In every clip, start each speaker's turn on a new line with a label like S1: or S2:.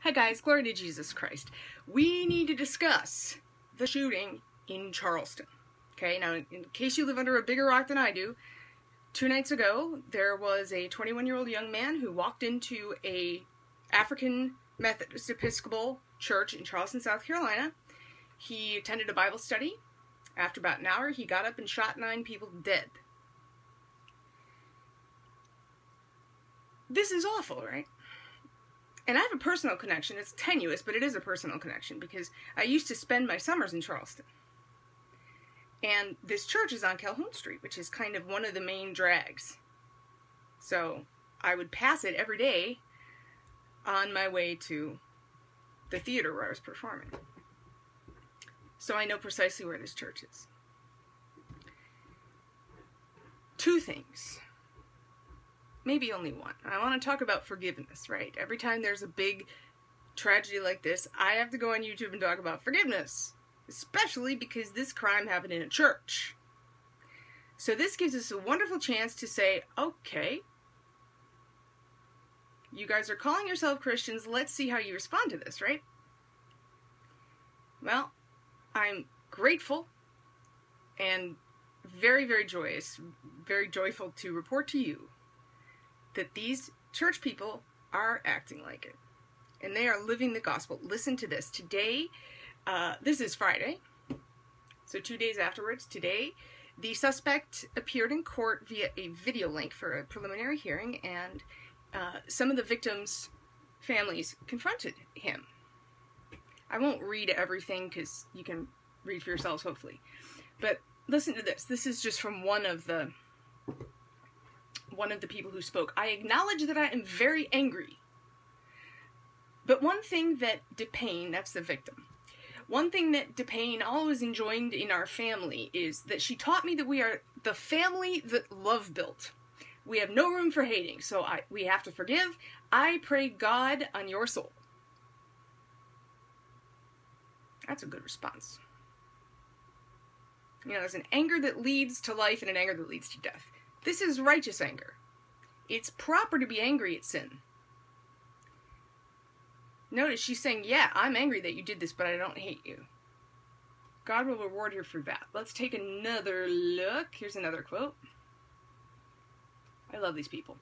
S1: Hi guys, glory to Jesus Christ. We need to discuss the shooting in Charleston. Okay, now in case you live under a bigger rock than I do, 2 nights ago there was a 21-year-old young man who walked into a African Methodist Episcopal church in Charleston, South Carolina. He attended a Bible study. After about an hour, he got up and shot 9 people dead. This is awful, right? And I have a personal connection. It's tenuous, but it is a personal connection because I used to spend my summers in Charleston. And this church is on Calhoun Street, which is kind of one of the main drags. So I would pass it every day on my way to the theater where I was performing. So I know precisely where this church is. 2 things. Maybe only one. I want to talk about forgiveness, right? Every time there's a big tragedy like this, I have to go on YouTube and talk about forgiveness. Especially because this crime happened in a church. So this gives us a wonderful chance to say, okay, you guys are calling yourself Christians, let's see how you respond to this, right? Well, I'm grateful and very, very joyous, very joyful to report to you that these church people are acting like it. And they are living the gospel. Listen to this. Today, this is Friday, so 2 days afterwards, today, the suspect appeared in court via a video link for a preliminary hearing, and some of the victims' families confronted him. I won't read everything because you can read for yourselves, hopefully. But listen to this. This is just from one of the people who spoke. I acknowledge that I am very angry. But one thing that DePayne, that's the victim, one thing that DePayne always enjoined in our family is that she taught me that we are the family that love built. We have no room for hating, so we have to forgive. I pray God on your soul. That's a good response. You know, there's an anger that leads to life and an anger that leads to death. This is righteous anger. It's proper to be angry at sin. Notice she's saying, yeah, I'm angry that you did this, but I don't hate you. God will reward her for that. Let's take another look. Here's another quote. I love these people.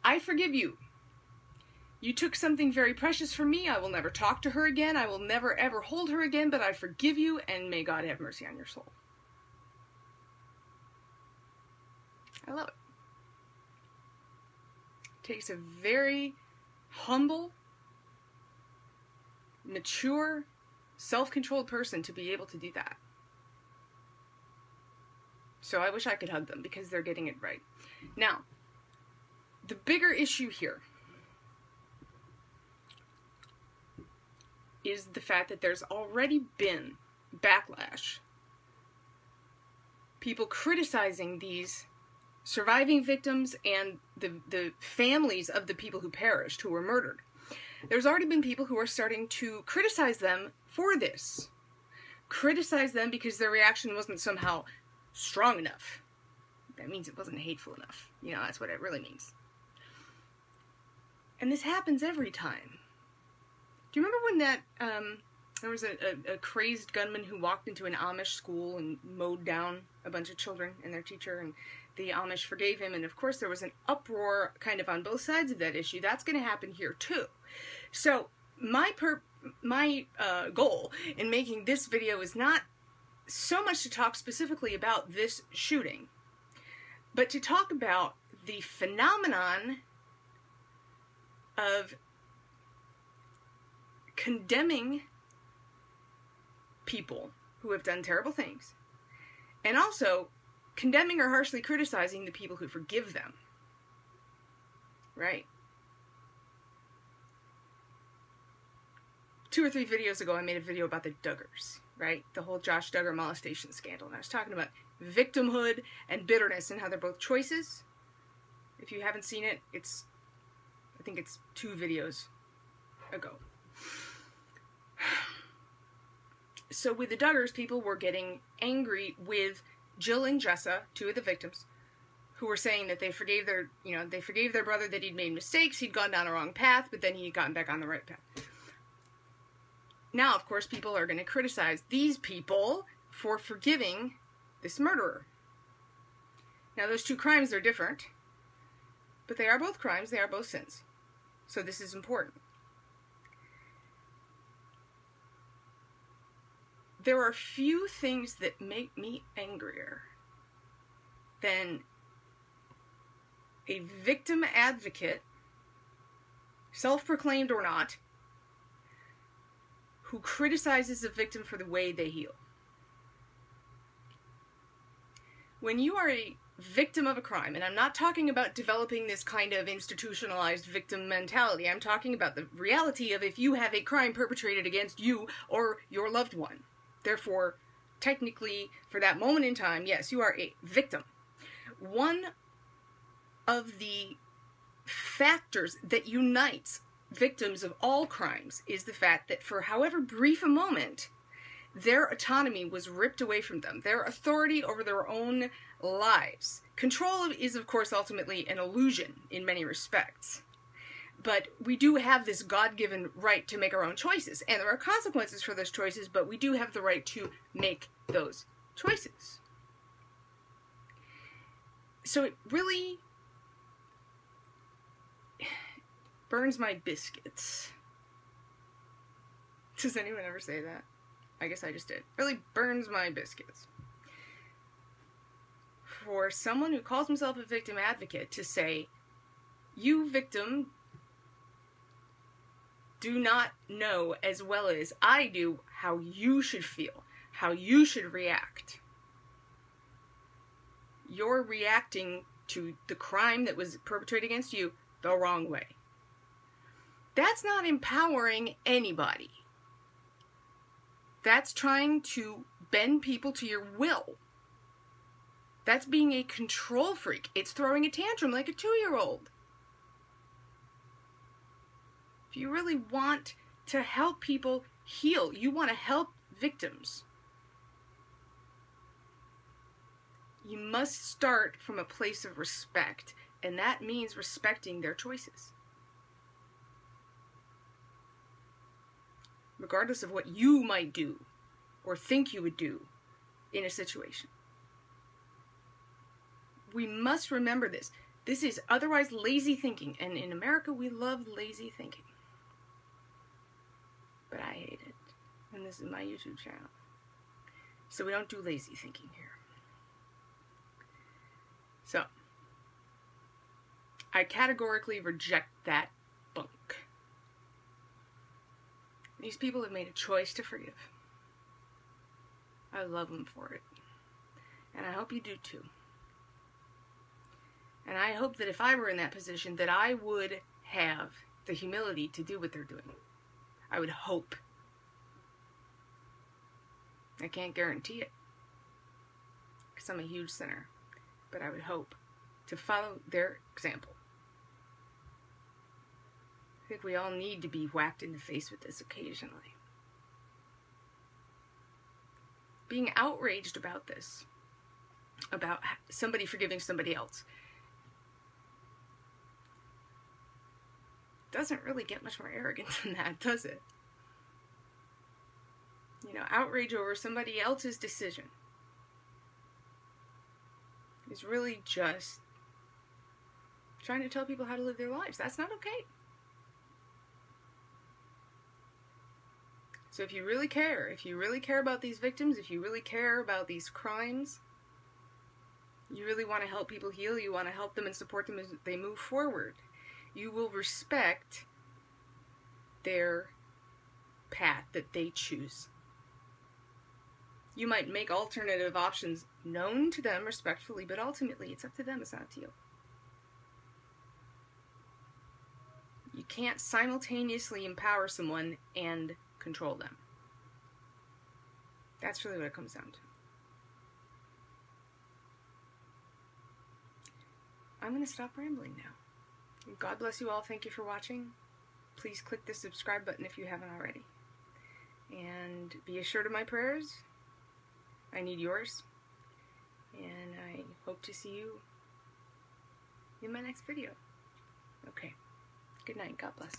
S1: I forgive you. You took something very precious from me. I will never talk to her again. I will never ever hold her again, but I forgive you, and may God have mercy on your soul. I love it. It takes a very humble, mature, self-controlled person to be able to do that. So I wish I could hug them because they're getting it right. Now, the bigger issue here is the fact that there's already been backlash. People criticizing these surviving victims and the families of the people who perished, who were murdered. There's already been people who are starting to criticize them for this. Criticize them because their reaction wasn't somehow strong enough. That means it wasn't hateful enough. You know, that's what it really means. And this happens every time. Do you remember when that, there was a crazed gunman who walked into an Amish school and mowed down a bunch of children and their teacher, and the Amish forgave him, and of course there was an uproar kind of on both sides of that issue. That's going to happen here too. So my goal in making this video is not so much to talk specifically about this shooting, but to talk about the phenomenon of condemning people who have done terrible things, and also condemning or harshly criticizing the people who forgive them. Right? 2 or 3 videos ago, I made a video about the Duggars, right? The whole Josh Duggar molestation scandal. And I was talking about victimhood and bitterness and how they're both choices. If you haven't seen it, I think it's 2 videos ago. So with the Duggars, people were getting angry with Jill and Jessa, 2 of the victims, who were saying that they forgave their brother, that he'd made mistakes, he'd gone down a wrong path, but then he'd gotten back on the right path. Now, of course, people are going to criticize these people for forgiving this murderer. Now, those two crimes are different, but they are both crimes, they are both sins. So this is important. There are few things that make me angrier than a victim advocate, self-proclaimed or not, who criticizes a victim for the way they heal. When you are a victim of a crime, and I'm not talking about developing this kind of institutionalized victim mentality, I'm talking about the reality of if you have a crime perpetrated against you or your loved one. Therefore, technically, for that moment in time, yes, you are a victim. One of the factors that unites victims of all crimes is the fact that for however brief a moment, their autonomy was ripped away from them, their authority over their own lives. Control is, of course, ultimately an illusion in many respects. But we do have this God-given right to make our own choices, and there are consequences for those choices, but we do have the right to make those choices. So it really burns my biscuits. Does anyone ever say that? I guess I just did. Really burns my biscuits. For someone who calls himself a victim advocate to say, you victim do not know as well as I do how you should feel, how you should react. You're reacting to the crime that was perpetrated against you the wrong way. That's not empowering anybody. That's trying to bend people to your will. That's being a control freak. It's throwing a tantrum like a 2-year-old. If you really want to help people heal, you want to help victims, you must start from a place of respect, and that means respecting their choices. Regardless of what you might do or think you would do in a situation. We must remember this. This is otherwise lazy thinking, and in America we love lazy thinking. But I hate it, and this is my YouTube channel. So we don't do lazy thinking here. So, I categorically reject that bunk. These people have made a choice to forgive. I love them for it. And I hope you do too. And I hope that if I were in that position, that I would have the humility to do what they're doing. I would hope. I can't guarantee it, because I'm a huge sinner. But I would hope to follow their example. I think we all need to be whacked in the face with this occasionally. Being outraged about this, about somebody forgiving somebody else, doesn't really get much more arrogant than that, does it? You know, outrage over somebody else's decision is really just trying to tell people how to live their lives. That's not okay. So if you really care about these victims, if you really care about these crimes, you really want to help people heal, you want to help them and support them as they move forward, you will respect their path that they choose. You might make alternative options known to them respectfully, but ultimately it's up to them, it's not up to you. You can't simultaneously empower someone and control them. That's really what it comes down to. I'm going to stop rambling now. God bless you all. Thank you for watching. Please click the subscribe button if you haven't already. And be assured of my prayers. I need yours. And I hope to see you in my next video. Okay. Good night. God bless.